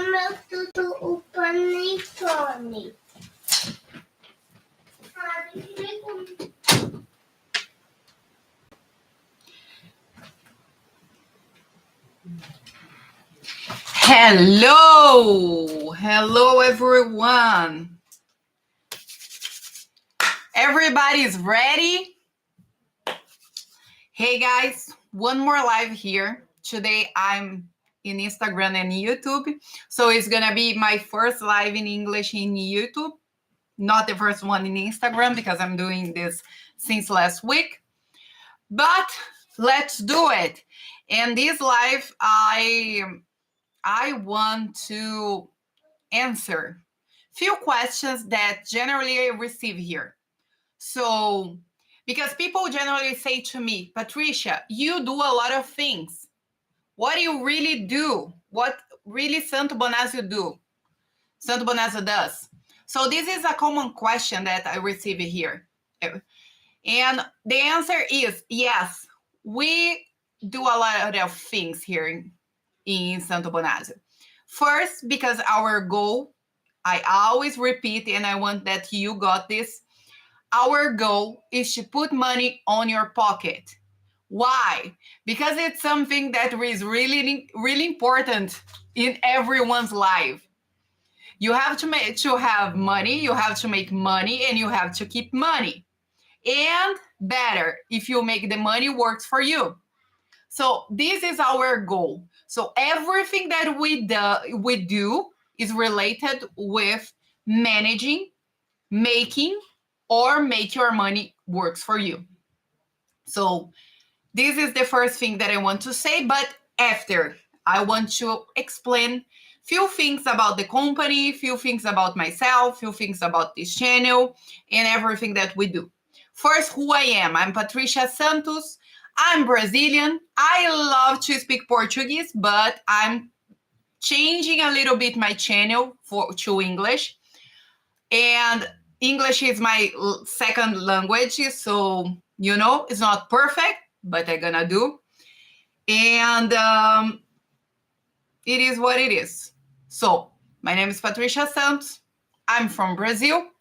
meu tudo o panetone. Hello everyone. Everybody's ready? Hey guys, one more live here. Today I'm in Instagram and YouTube. So it's gonna be my first live in English in YouTube. Not the first one in Instagram because I'm doing this since last week. But let's do it. And this live, I want to answer few questions that generally I receive here. So, because people generally say to me, Patricia, you do a lot of things. What do you really do? What really Santo Bonazio do? Santo Bonazio does. So this is a common question that I receive here. And the answer is yes, we do a lot of things here in Santo Bonazio. First, because our goal, I always repeat, and I want that you got this, our goal is to put money on your pocket. Why? Because it's something that is really, really important in everyone's life. You have to have money, you have to make money, and you have to keep money. And better, if you make the money works for you. So this is our goal. So everything that we do is related with managing, making, or make your money works for you. So this is the first thing that I want to say, but after I want to explain few things about the company, few things about myself, few things about this channel, and everything that we do. First, who I am. I'm Patricia Santos. I'm Brazilian. I love to speak Portuguese, but I'm changing a little bit my channel to English. And English is my second language, so, it's not perfect, but I'm gonna do. And it is what it is. So, my name is Patricia Santos. I'm from Brazil.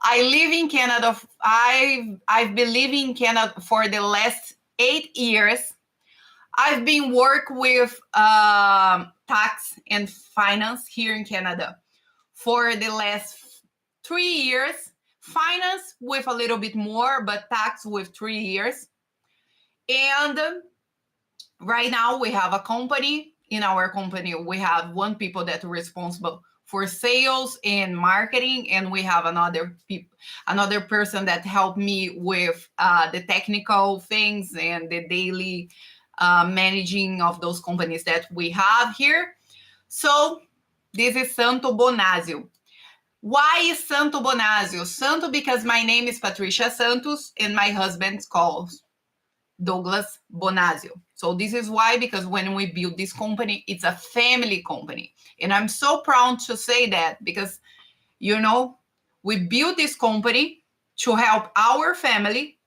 I live in Canada. I've been living in Canada for the last 8 years. I've been working with tax and finance here in Canada for the last 3 years. Finance with a little bit more, but tax with 3 years. And right now we have a company. In our company, we have one people that are responsible for sales and marketing, and we have another person that helped me with the technical things and the daily managing of those companies that we have here. So this is Santo Bonazio. Why is Santo Bonazio? Santo because my name is Patricia Santos and my husband calls Douglas Bonazio. So this is why, because when we build this company, it's a family company. And I'm so proud to say that because, we built this company to help our family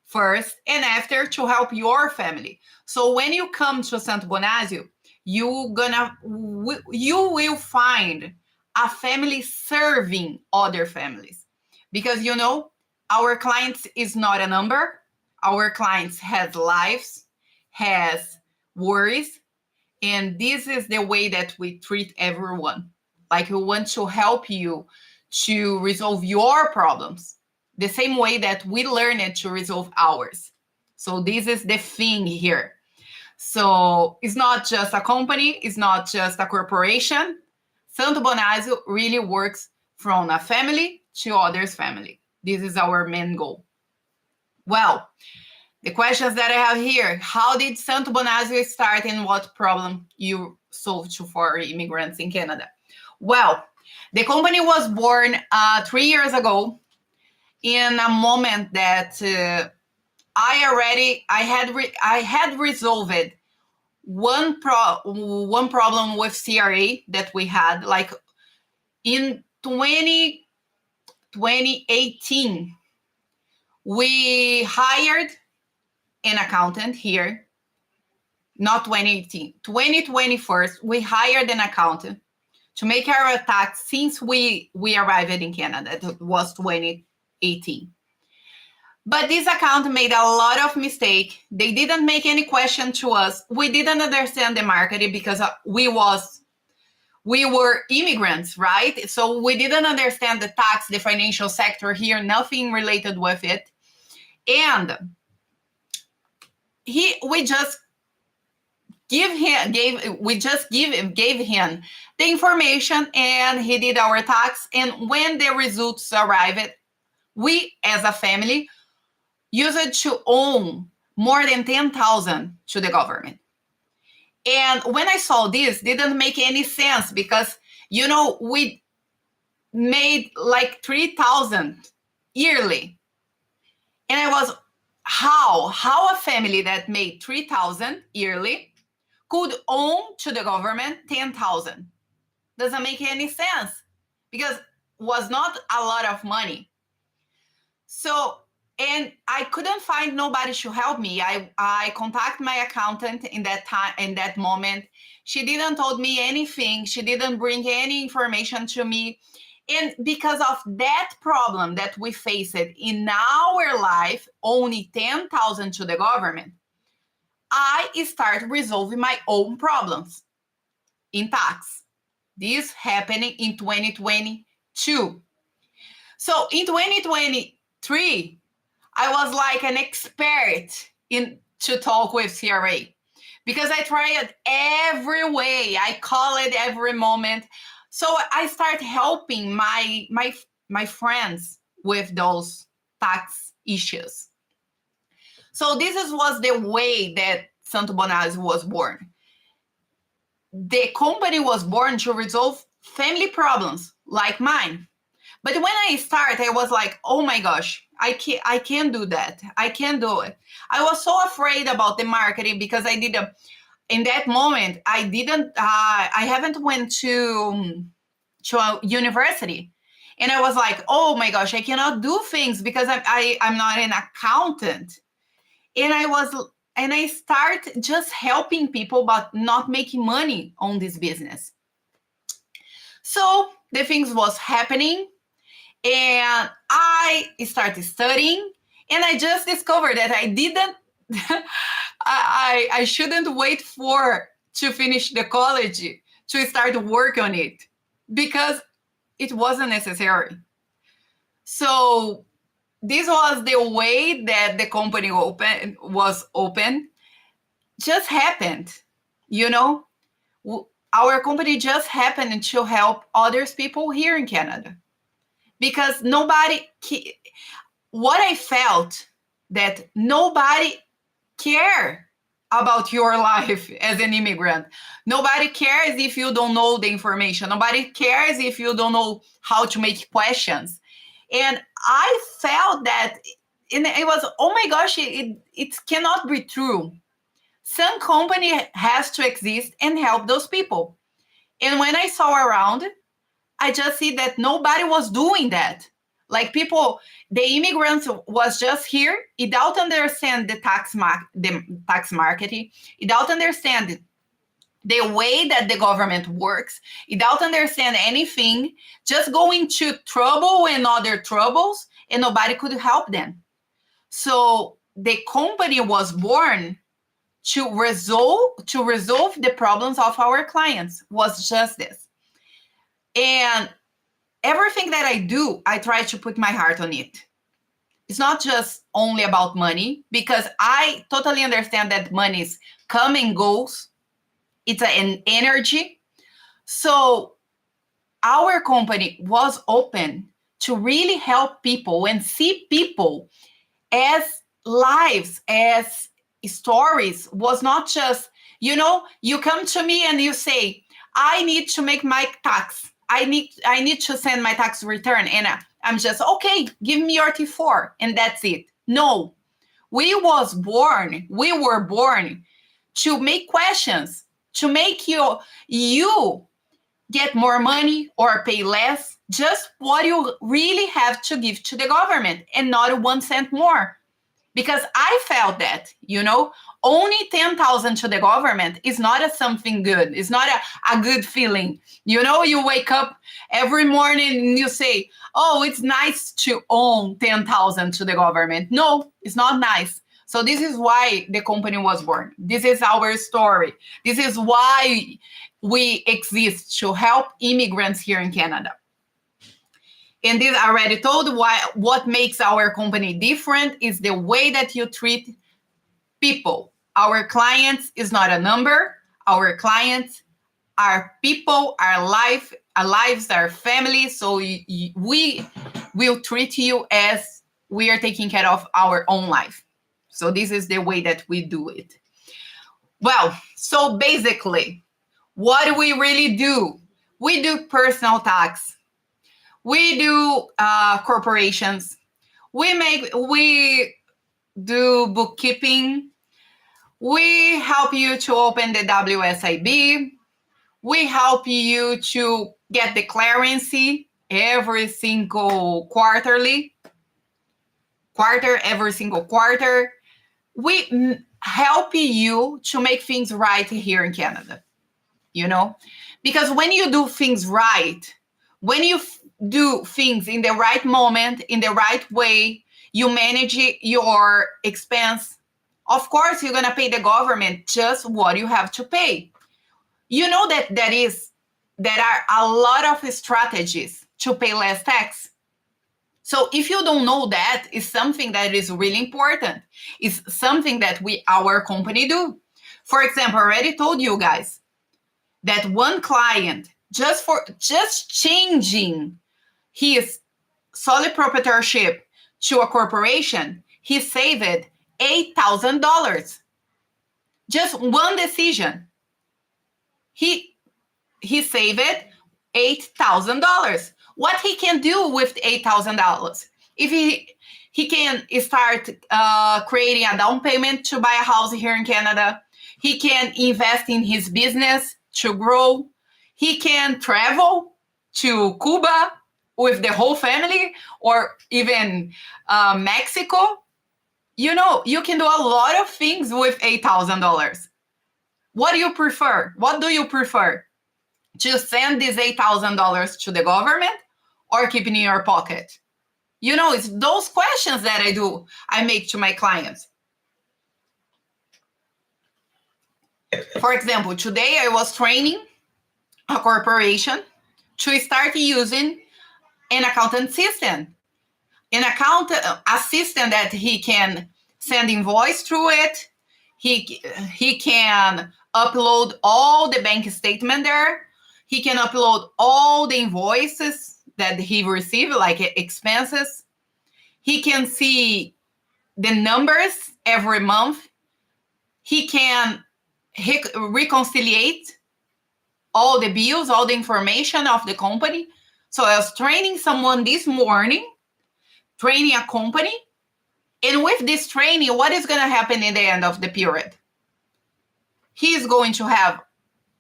first and after to help your family. So when you come to Santo Bonazio, you will find a family serving other families. Because, our clients is not a number. Our clients has lives, has worries, and this is the way that we treat everyone. Like we want to help you to resolve your problems the same way that we learned to resolve ours. So this is the thing here. So it's not just a company, it's not just a corporation. Santo Bonazio really works from a family to others' family. This is our main goal. Well, the questions that I have here, how did Santo Bonazio start and what problem you solved for immigrants in Canada? Well, the company was born 3 years ago in a moment that I had resolved one problem with CRA that we had, like in 2018, we hired an accountant here, not 2018, 2021, we hired an accountant to make our tax since we arrived in Canada. It was 2018. But this account made a lot of mistake. They didn't make any question to us. We didn't understand the market because we were immigrants, right? So we didn't understand the tax, the financial sector here, nothing related with it. And we just gave him the information, and he did our tax. And when the results arrived, we as a family used to own more than 10,000 to the government. And when I saw this, didn't make any sense because, we made like 3,000 yearly. And I was, how a family that made 3,000 yearly could own to the government 10,000? Doesn't make any sense because was not a lot of money. So, and I couldn't find nobody to help me. I contacted my accountant in that moment. She didn't told me anything. She didn't bring any information to me. And because of that problem that we faced in our life, only 10,000 to the government, I started resolving my own problems in tax. This happening in 2022. So in 2023, I was like an expert to talk with CRA because I tried every way. I call it every moment. So I started helping my friends with those tax issues. So this was the way that Santo Bonazzi was born. The company was born to resolve family problems like mine. But when I started, I was like, oh my gosh, I can't do that. I can't do it. I was so afraid about the marketing because in that moment, I haven't went to a university. And I was like, oh my gosh, I cannot do things because I'm not an accountant. And I start just helping people, but not making money on this business. So the things was happening. And I started studying, and I just discovered that I shouldn't wait to finish the college to start work on it because it wasn't necessary. So this was the way that the company was open. Just happened, Our company just happened to help others people here in Canada. Because what I felt that nobody care about your life as an immigrant. Nobody cares if you don't know the information. Nobody cares if you don't know how to make questions. And I felt that, and it was, oh my gosh, it cannot be true. Some company has to exist and help those people. And when I saw around, I just see that nobody was doing that. Like people, the immigrants was just here. It don't understand the tax marketing. It don't understand the way that the government works. It don't understand anything. Just go into trouble and other troubles, and nobody could help them. So the company was born to resolve the problems of our clients. Was just this. And everything that I do, I try to put my heart on it. It's not just only about money, because I totally understand that money come and goes. It's an energy. So our company was open to really help people and see people as lives, as stories. Was not just, you come to me and you say, I need to make my tax. I need to send my tax return. And I'm just, okay, give me your T4. And that's it. No, we were born to make questions, to make you get more money or pay less, just what you really have to give to the government and not 1 cent more. Because I felt that, only 10,000 to the government is not something good. It's not a good feeling. You wake up every morning and you say, oh, it's nice to own 10,000 to the government. No, it's not nice. So this is why the company was born. This is our story. This is why we exist, to help immigrants here in Canada. And this I already told what makes our company different is the way that you treat people. Our clients is not a number. Our clients are people, our lives, our family. So we will treat you as we are taking care of our own life. So this is the way that we do it. Well, so basically, what do we really do? We do personal tax. We do corporations. We do bookkeeping. We help you to open the WSIB. We help you to get the clearancy every single every single quarter. We help you to make things right here in Canada, because when you do things right, when you do things in the right moment, in the right way, you manage your expense. Of course, you're going to pay the government just what you have to pay. You know that there are a lot of strategies to pay less tax. So if you don't know that, it's something that is really important. It's something that our company do. For example, I already told you guys that one client, just changing his sole proprietorship to a corporation, he saved $8,000. Just one decision. He saved $8,000. What he can do with $8,000? If he can start creating a down payment to buy a house here in Canada. He can invest in his business to grow. He can travel to Cuba with the whole family, or even Mexico. You can do a lot of things with $8,000. What do you prefer? What do you prefer? To send this $8,000 to the government or keep it in your pocket? It's those questions that I make to my clients. For example, today I was training a corporation to start using an accountant system. A system that he can send invoice through it. He can upload all the bank statement there. He can upload all the invoices that he received, like expenses. He can see the numbers every month. He can reconciliate all the bills, all the information of the company. So I was training someone this morning, training a company. And with this training, what is going to happen in the end of the period? He is going to have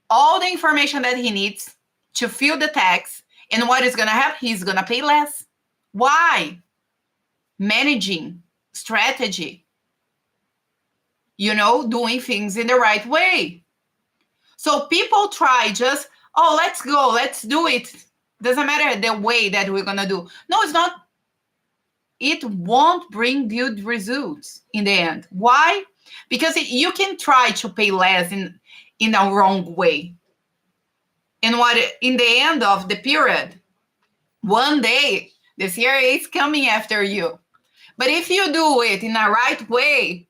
all the information that he needs to fill the tax. And what is going to happen? He's going to pay less. Why? Managing, strategy, doing things in the right way. So people try just, let's go, let's do it. Doesn't matter the way that we're going to do. No, it's not. It won't bring good results in the end. Why? Because you can try to pay less in a wrong way. And in the end of the period, one day, the CRA is coming after you. But if you do it in a right way,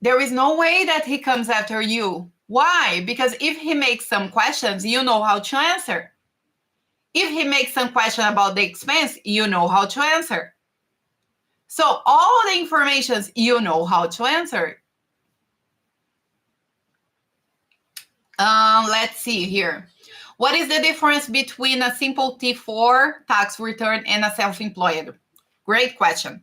there is no way that he comes after you. Why? Because if he makes some questions, you know how to answer. If he makes some question about the expense, you know how to answer. So all the information, you know how to answer. Let's see here. What is the difference between a simple T4 tax return and a self-employed? Great question.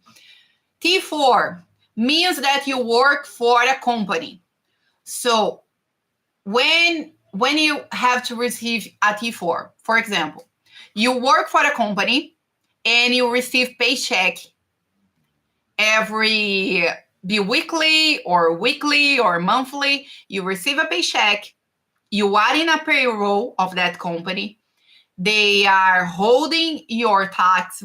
T4 means that you work for a company. So when you have to receive a T4, for example, you work for a company and you receive paycheck every bi-weekly or weekly or monthly, you receive a paycheck, you are in a payroll of that company, they are holding your tax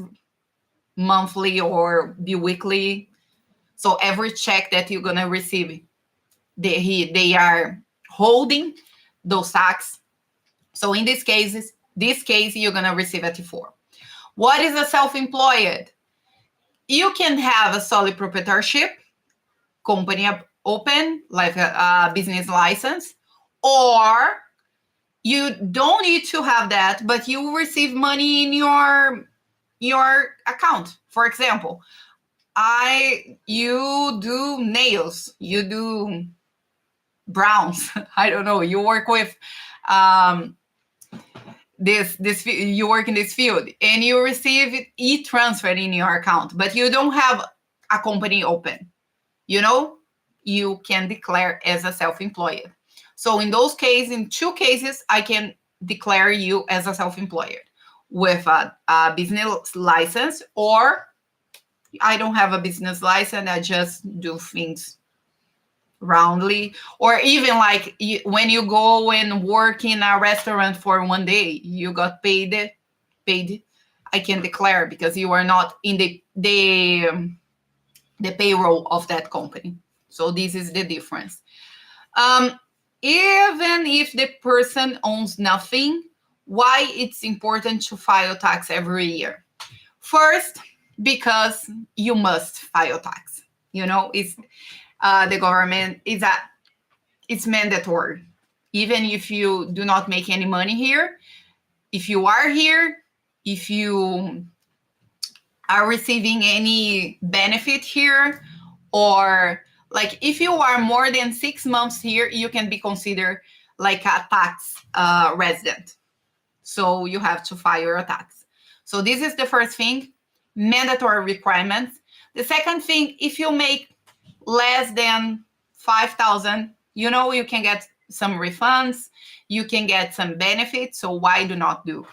monthly or bi-weekly. So every check that you're gonna receive, they are holding those tax. So in this case, you're gonna receive a T4. What is a self-employed? You can have a solely proprietorship company open, like a business license, or you don't need to have that, but you receive money in your account. For example, you do nails, you do browns. I don't know. You work with you work in this field, and you receive e-transfer in your account, but you don't have a company open. You can declare as a self-employed. So in those cases, in 2 cases, I can declare you as a self-employed with a business license, or I don't have a business license, I just do things roundly. Or even like when you go and work in a restaurant for 1 day, you got paid, I can declare because you are not in the payroll of that company. So this is the difference. Even if the person owns nothing, why it's important to file tax every year? First, because you must file tax. It's the government it's mandatory. Even if you do not make any money here, if you are here, if you are receiving any benefit here, or like if you are more than 6 months here, you can be considered like a tax resident. So you have to file your tax. So this is the first thing, mandatory requirements. The second thing, if you make less than 5,000, you can get some refunds, you can get some benefits. So why do not do?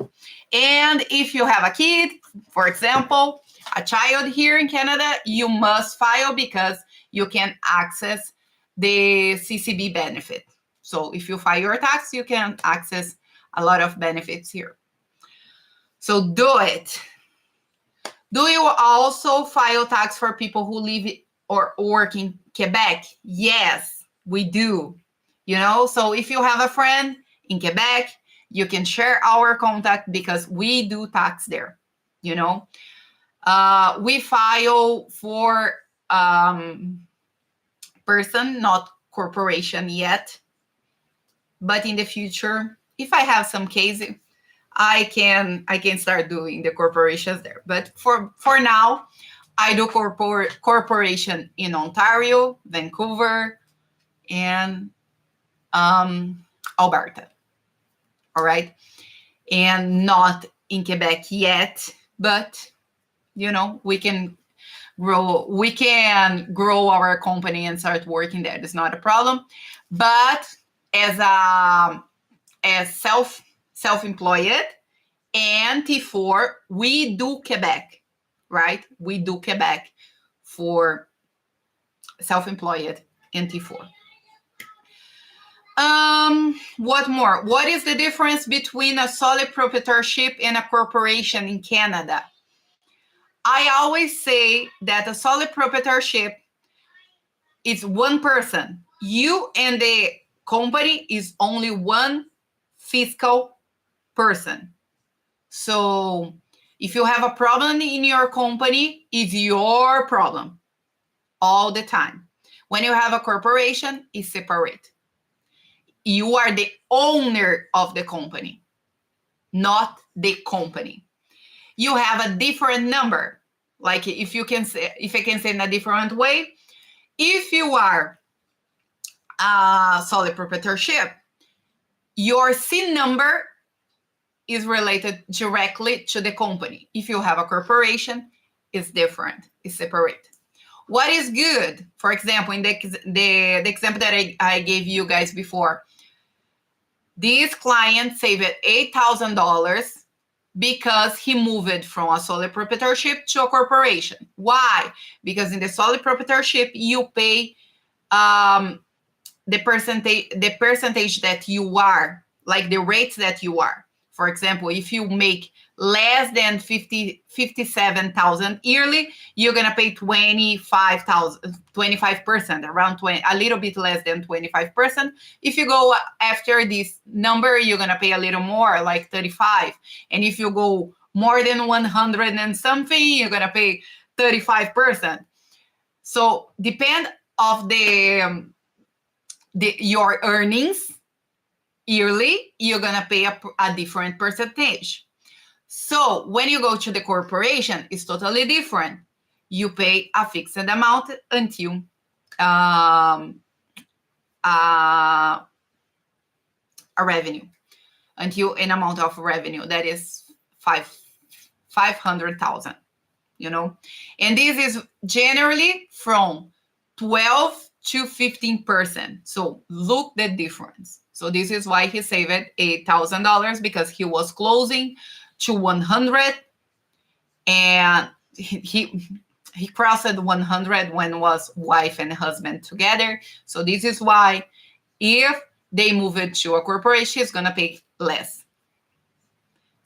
And if you have a kid, for example, a child here in Canada, you must file because you can access the CCB benefit. So if you file your tax, you can access a lot of benefits here. So do it. Do you also file tax for people who live or work in Quebec? Yes, we do. So if you have a friend in Quebec, you can share our contact because we do tax there. We file for person, not corporation yet. But in the future, if I have some case, I can start doing the corporations there. But for now, I do corporation in Ontario, Vancouver, and Alberta. All right. And not in Quebec yet, but we can grow our company and start working there. It's not a problem. But as self-employed and T4, we do Quebec, right? We do Quebec for self-employed and T4. What more? What is the difference between a sole proprietorship and a corporation in Canada? I always say that a sole proprietorship is one person. You and the company is only one fiscal person. So if you have a problem in your company, it's your problem all the time. When you have a corporation, it's separate. You are the owner of the company, not the company. You have a different number. Like if I can say in a different way, if you are a sole proprietorship, your SIN number is related directly to the company. If you have a corporation, it's different, it's separate. What is good? For example, in the example that I gave you guys before, this client saved $8,000 because he moved from a sole proprietorship to a corporation. Why? Because in the sole proprietorship, you pay the percentage that you are, like the rates that you are. For example, if you make less than 57,000 yearly, you're gonna pay 25%, around 20, a little bit less than 25%. If you go after this number, you're gonna pay a little more, like 35. And if you go more than 100 and something, you're gonna pay 35%. So depend of your earnings yearly, you're gonna pay a different percentage. So when you go to the corporation, it's totally different. You pay a fixed amount until a revenue, until an amount of revenue that is 500,000. You know, and this is generally from 12 to 15%. So look the difference. So this is why he saved $8,000, because he was closing to 100, and he crossed 100 when was wife and husband together. So this is why if they move it to a corporation, it's gonna pay less.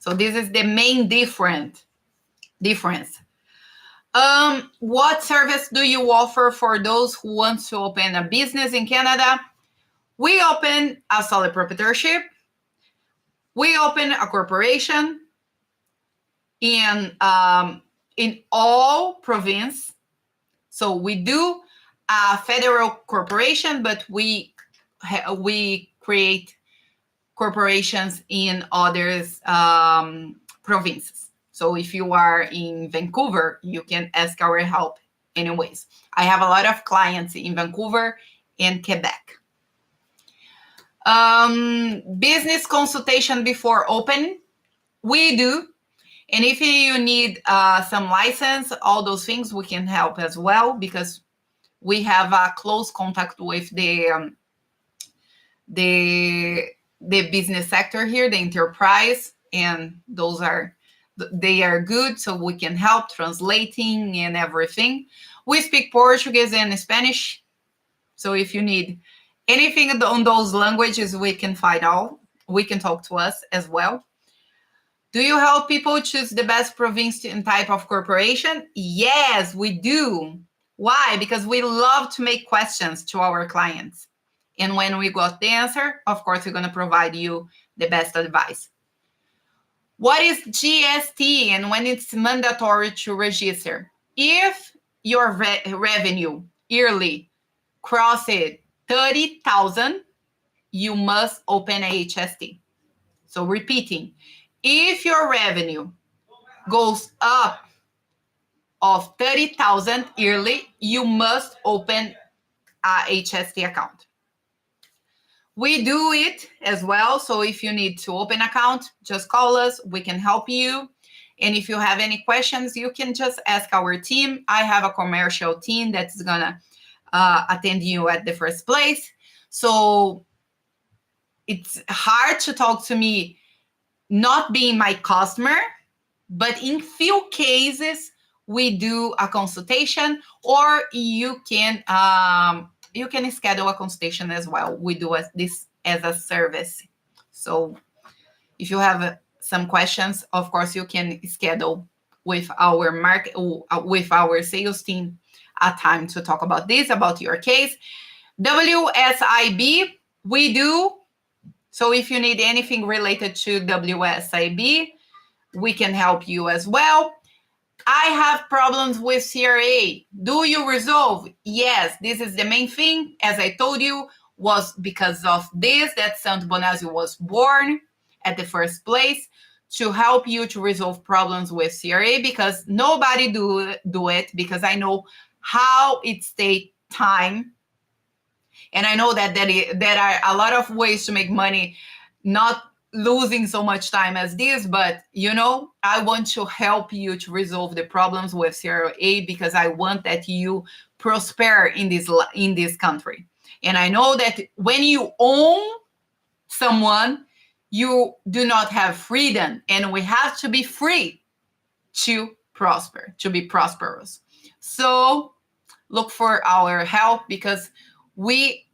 So this is the main difference. What service do you offer for those who want to open a business in Canada? We open a sole proprietorship. We open a corporation in all province. So we do a federal corporation, but we create corporations in others provinces. So if you are in Vancouver, you can ask our help anyways. I have a lot of clients in Vancouver and Quebec. Business consultation before open, we do. And if you need some license, all those things, we can help as well, because we have a close contact with the business sector here, the enterprise, and they are good, so we can help translating and everything. We speak Portuguese and Spanish, so if you need anything on those languages, we can find out. We can talk to us as well. Do you help people choose the best province and type of corporation? Yes, we do. Why? Because we love to make questions to our clients. And when we got the answer, of course, we're going to provide you the best advice. What is GST and when it's mandatory to register? If your revenue yearly crosses 30,000, you must open a HST. So repeating, if your revenue goes up of 30,000 yearly, you must open a HST account. We do it as well. So if you need to open an account, just call us. We can help you. And if you have any questions, you can just ask our team. I have a commercial team that's going to attend you at the first place. So it's hard to talk to me not being my customer, but in few cases, we do a consultation, or you can schedule a consultation as well. We do this as a service. So if you have some questions, of course, you can schedule with our sales team a time to talk about this, about your case. WSIB, we do. So if you need anything related to WSIB, we can help you as well. I have problems with CRA. Do you resolve? Yes, this is the main thing. As I told you, was because of this that Santo Bonazio was born at the first place, to help you to resolve problems with CRA, because nobody do it, because I know how it takes time. And I know that there are a lot of ways to make money, not losing so much time as this, but I want to help you to resolve the problems with CRA, because I want that you prosper in this country. And I know that when you own someone, you do not have freedom, and we have to be free to prosper, to be prosperous. So look for our help, because we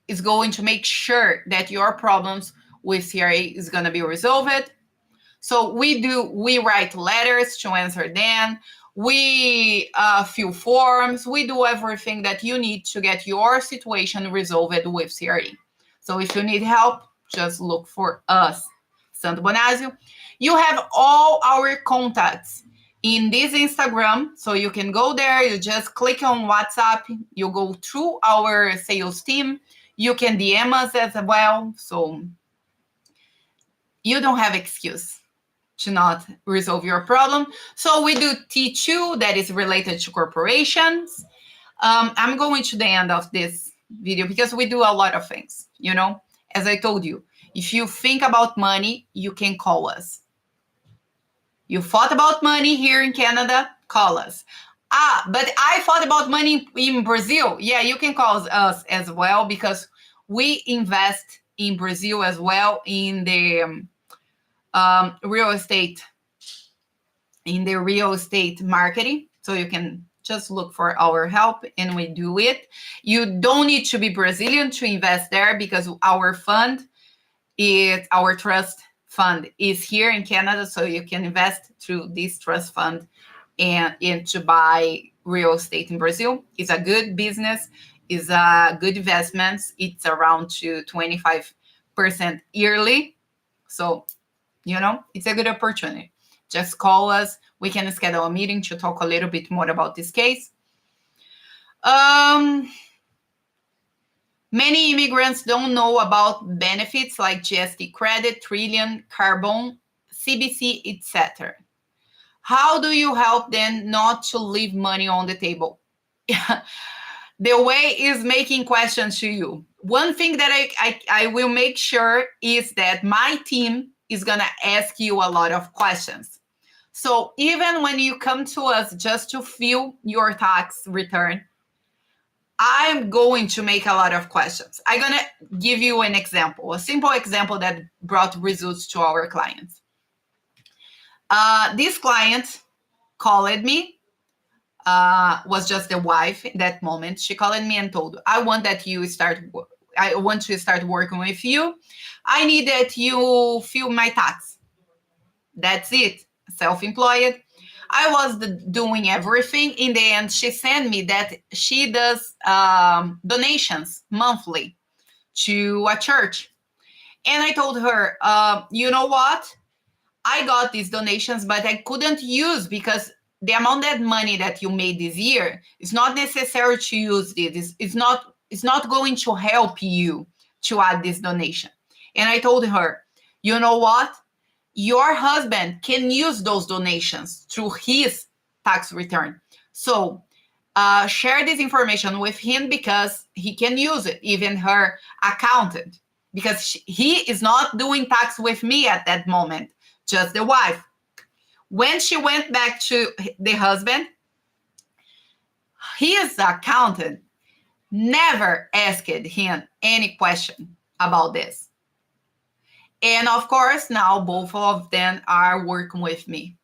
is going to make sure that your problems with CRA is going to be resolved. So we write letters to answer them. We fill forms. We do everything that you need to get your situation resolved with CRA. So if you need help, just look for us, Santo Bonásio. You have all our contacts in this Instagram. So you can go there. You just click on WhatsApp. You go through our sales team. You can DM us as well. So you don't have excuse to not resolve your problem. So we do T2 that is related to corporations. I'm going to the end of this video because we do a lot of things, you know. As I told you, if you think about money, you can call us. You thought about money here in Canada, call us. But I thought about money in Brazil. Yeah, you can call us as well, because we invest in Brazil as well in the real estate, marketing. So you can just look for our help and we do it. You don't need to be Brazilian to invest there, because our trust fund is here in Canada. So you can invest through this trust fund and to buy real estate in Brazil. It's a good business, is a good investment. It's around to 25% yearly. So, you know, it's a good opportunity. Just call us. We can schedule a meeting to talk a little bit more about this case. Many immigrants don't know about benefits like GST credit, Trillion, Carbon, CBC, etc. How do you help them not to leave money on the table? The way is making questions to you. One thing that I will make sure is that my team is going to ask you a lot of questions. So even when you come to us just to fill your tax return, I'm going to make a lot of questions. I'm going to give you an example, a simple example that brought results to our clients. This client called me, was just the wife at that moment. She called me and told, I want to start working with you. I need that you fill my tax. That's it. Self-employed. I was doing everything. In the end, she sent me that she does donations monthly to a church. And I told her, you know what? I got these donations, but I couldn't use, because the amount of money that you made this year is not necessary to use this. It's not going to help you to add this donation. And I told her, you know what? Your husband can use those donations through his tax return. So share this information with him, because he can use it, even her accountant, because he is not doing tax with me at that moment, just the wife. When she went back to the husband, his accountant never asked him any question about this. And of course, now both of them are working with me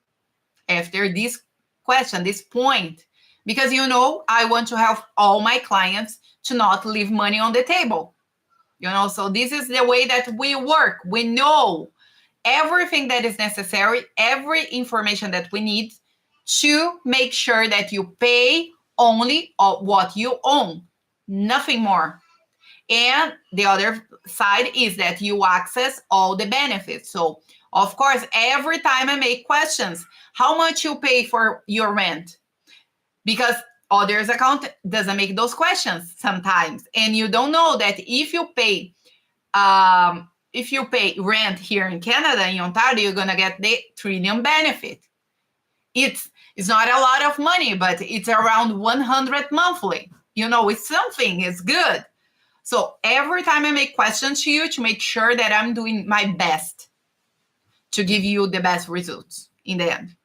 after this question, this point, because, you know, I want to help all my clients to not leave money on the table. You know, so this is the way that we work. We know everything that is necessary, every information that we need to make sure that you pay only what you own, nothing more. And the other side is that you access all the benefits. So, of course, every time I make questions, how much you pay for your rent? Because others account doesn't make those questions sometimes. And you don't know that if you pay rent here in Canada, in Ontario, you're going to get the Trillion benefit. It's not a lot of money, but it's around 100 monthly. You know, it's something, it's good. So every time I make questions to you to make sure that I'm doing my best to give you the best results in the end.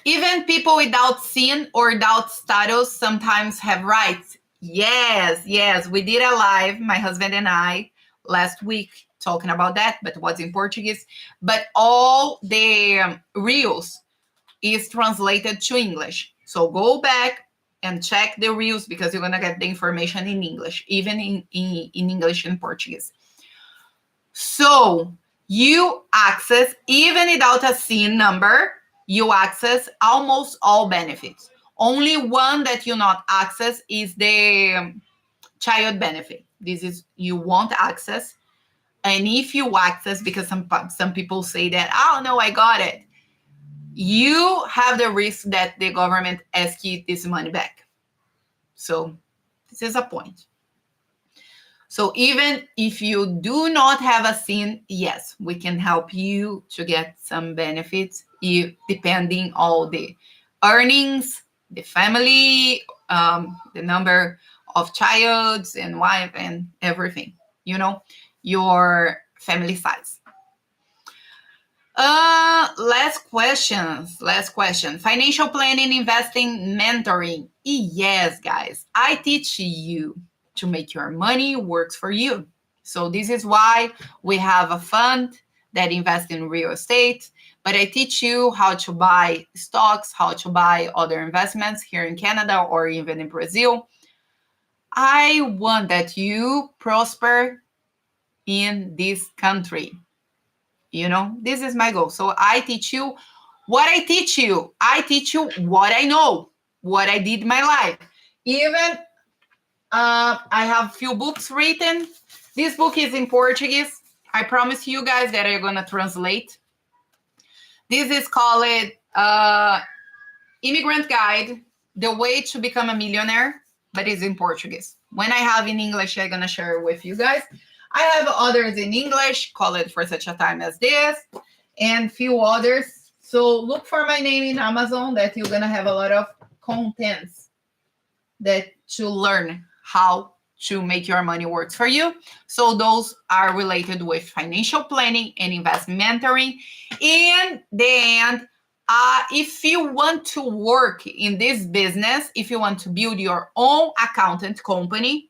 Even people without sin or without status sometimes have rights. Yes, we did a live, my husband and I, last week talking about that, but was in Portuguese. But all the reels is translated to English. So go back and check the reels because you're going to get the information in English, even in English and Portuguese. So you access, even without a SIN number, you access almost all benefits. Only one that you not access is the child benefit. This is you won't access. And if you access, because some people say that, oh no, I got it, you have the risk that the government asks you this money back. So this is a point. So even if you do not have a SIN, yes, we can help you to get some benefits depending on the earnings, the family, the number of childs and wife and everything, your family size. Last question. Financial planning, investing, mentoring. Yes, guys, I teach you to make your money works for you. So this is why we have a fund that invests in real estate, but I teach you how to buy stocks, how to buy other investments here in Canada or even in Brazil. I want that you prosper in this country. This is my goal. So I teach you what I teach you. I teach you what I know, what I did in my life. Even I have few books written. This book is in Portuguese. I promise you guys that I'm going to translate. This is called Immigrant Guide, The Way to Become a Millionaire, but it's in Portuguese. When I have in English, I'm going to share it with you guys. I have others in English, Call It For Such a Time as This, and few others. So look for my name in Amazon that you're going to have a lot of contents that to learn how to make your money work for you. So those are related with financial planning and investment mentoring. In the end, if you want to work in this business, if you want to build your own accountant company,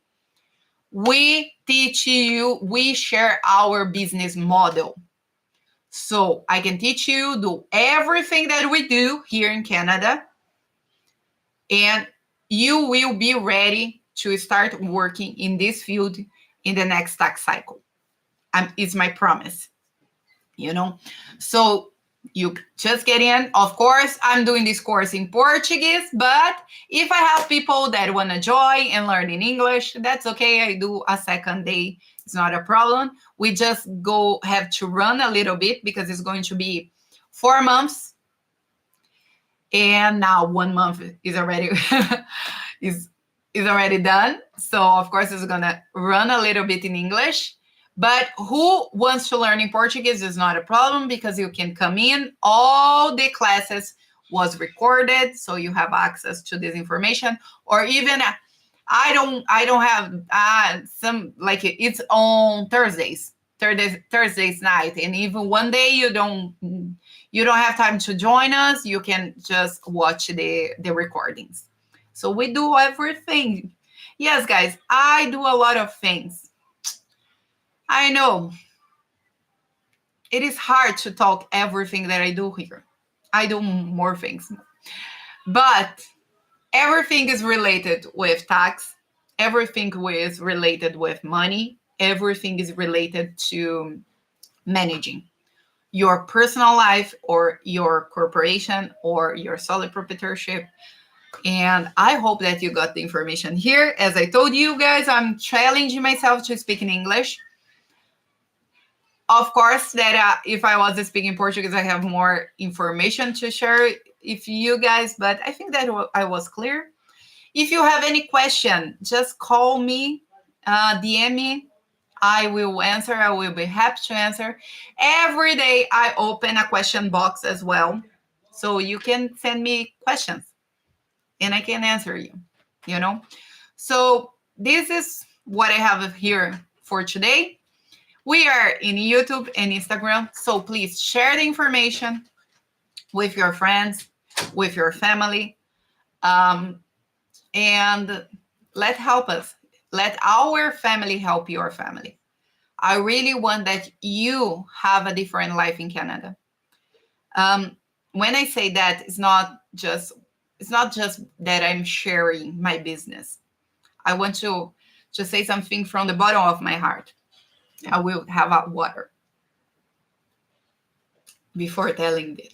we teach you, we share our business model. So I can teach you, do everything that we do here in Canada, and you will be ready to start working in this field in the next tax cycle. It's my promise, So you just get in. Of course, I'm doing this course in Portuguese, but if I have people that want to join and learn in English, that's okay. I do a second day. It's not a problem. We just have to run a little bit because it's going to be 4 months. And now 1 month is already is already done. So of course it's gonna run a little bit in English. But who wants to learn in Portuguese is not a problem because you can come in. All the classes was recorded, so you have access to this information. Or even I don't have some, like, it's on Thursdays night, and even one day you don't have time to join us, you can just watch the recordings. So we do everything. Yes, guys, I do a lot of things. I know it is hard to talk everything that I do here. I do more things, but everything is related with tax. Everything is related with money. Everything is related to managing your personal life or your corporation or your sole proprietorship. And I hope that you got the information here. As I told you guys, I'm challenging myself to speak in English. Of course, that if I was speaking Portuguese, I have more information to share with you guys, but I think that I was clear. If you have any question, just call me, DM me. I will answer. I will be happy to answer. Every day I open a question box as well. So you can send me questions and I can answer you, So this is what I have here for today. We are in YouTube and Instagram. So please share the information with your friends, with your family, and let our family help your family. I really want that you have a different life in Canada. When I say that, it's not just that I'm sharing my business. I want to say something from the bottom of my heart. I will have a water before telling this.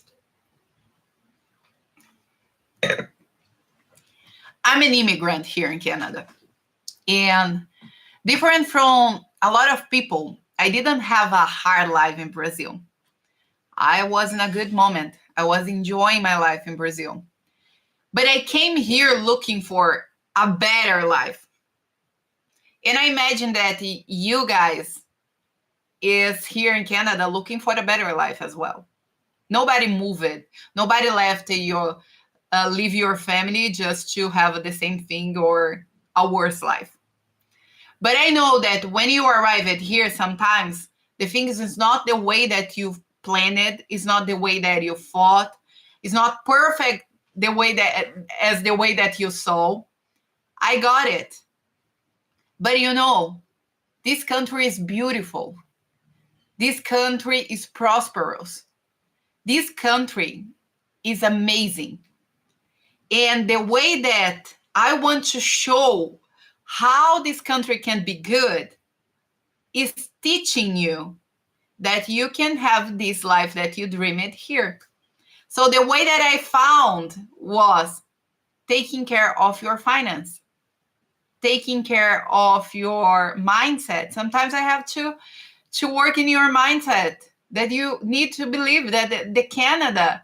I'm an immigrant here in Canada, and different from a lot of people, I didn't have a hard life in Brazil. I was in a good moment. I was enjoying my life in Brazil. But I came here looking for a better life. And I imagine that you guys is here in Canada looking for a better life as well. Nobody moved. Nobody left your leave your family just to have the same thing or a worse life. But I know that when you arrive at here, sometimes the things is not the way that you planned it. It's not the way that you thought. It's not perfect the way that you saw. I got it. But this country is beautiful. This country is prosperous. This country is amazing. And the way that I want to show how this country can be good is teaching you that you can have this life that you dreamed here. So the way that I found was taking care of your finance, taking care of your mindset. Sometimes I have to work in your mindset, that you need to believe that the Canada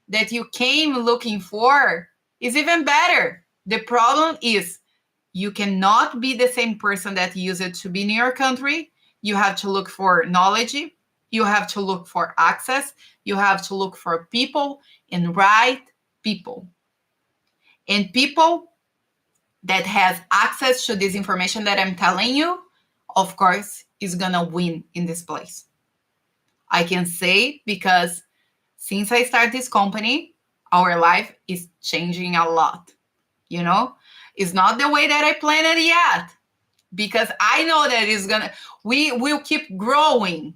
that you came looking for is even better. The problem is you cannot be the same person that used to be in your country. You have to look for knowledge. You have to look for access. You have to look for people and right people. And people that has access to this information that I'm telling you, of course, is going to win in this place. I can say because since I started this company, our life is changing a lot. It's not the way that I planned it yet, because I know that we will keep growing.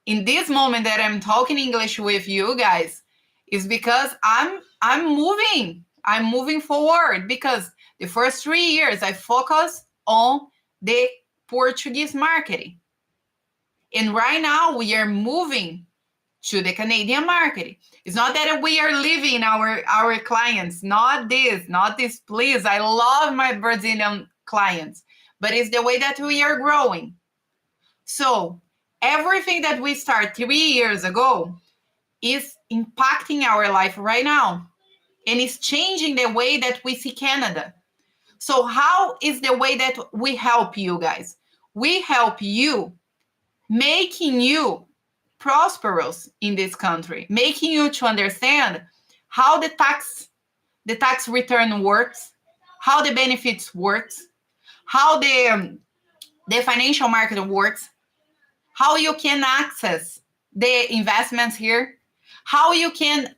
In this moment that I'm talking English with you guys is because I'm moving forward, because the first 3 years I focused on the Portuguese marketing. And right now we are moving to the Canadian market. It's not that we are leaving our clients, not this, please. I love my Brazilian clients, but it's the way that we are growing. So everything that we started 3 years ago is impacting our life right now, and it's changing the way that we see Canada. So how is the way that we help you guys? We help you, making you prosperous in this country, making you to understand how the tax return works, how the benefits works, how the financial market works, how you can access the investments here, how you can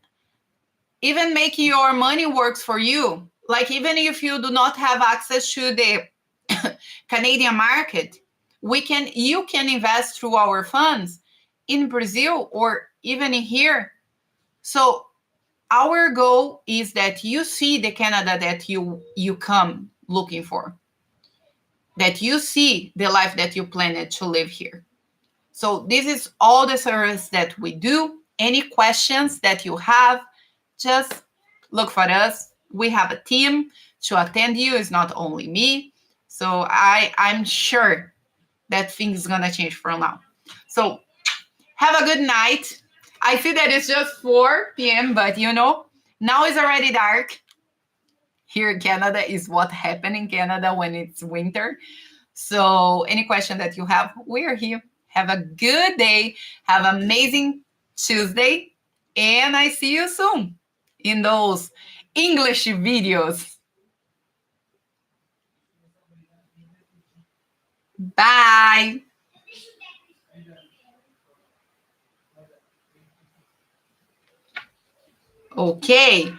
even make your money works for you. Like, even if you do not have access to the Canadian market, you can invest through our funds in Brazil or even here. So our goal is that you see the Canada that you come looking for, that you see the life that you planned to live here. So this is all the service that we do. Any questions that you have, just look for us. We have a team to attend you. It's not only me. So I'm sure that things are gonna change from now. So have a good night. I see that it's just 4 p.m., but now it's already dark. Here in Canada is what happens in Canada when it's winter. So any question that you have, we're here. Have a good day. Have an amazing Tuesday. And I see you soon in those English videos. Bye. Okay.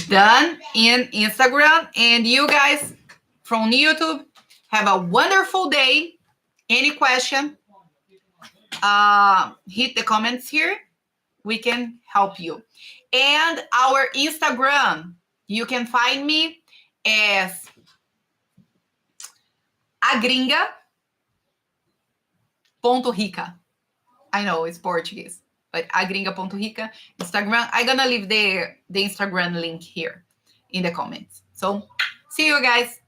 Done in Instagram. And you guys from YouTube, have a wonderful day. Any question? Hit the comments here. We can help you. And our Instagram, you can find me as agringa.rica. I know it's Portuguese, but agringa.rica, Instagram. I'm gonna leave the Instagram link here in the comments. So see you guys.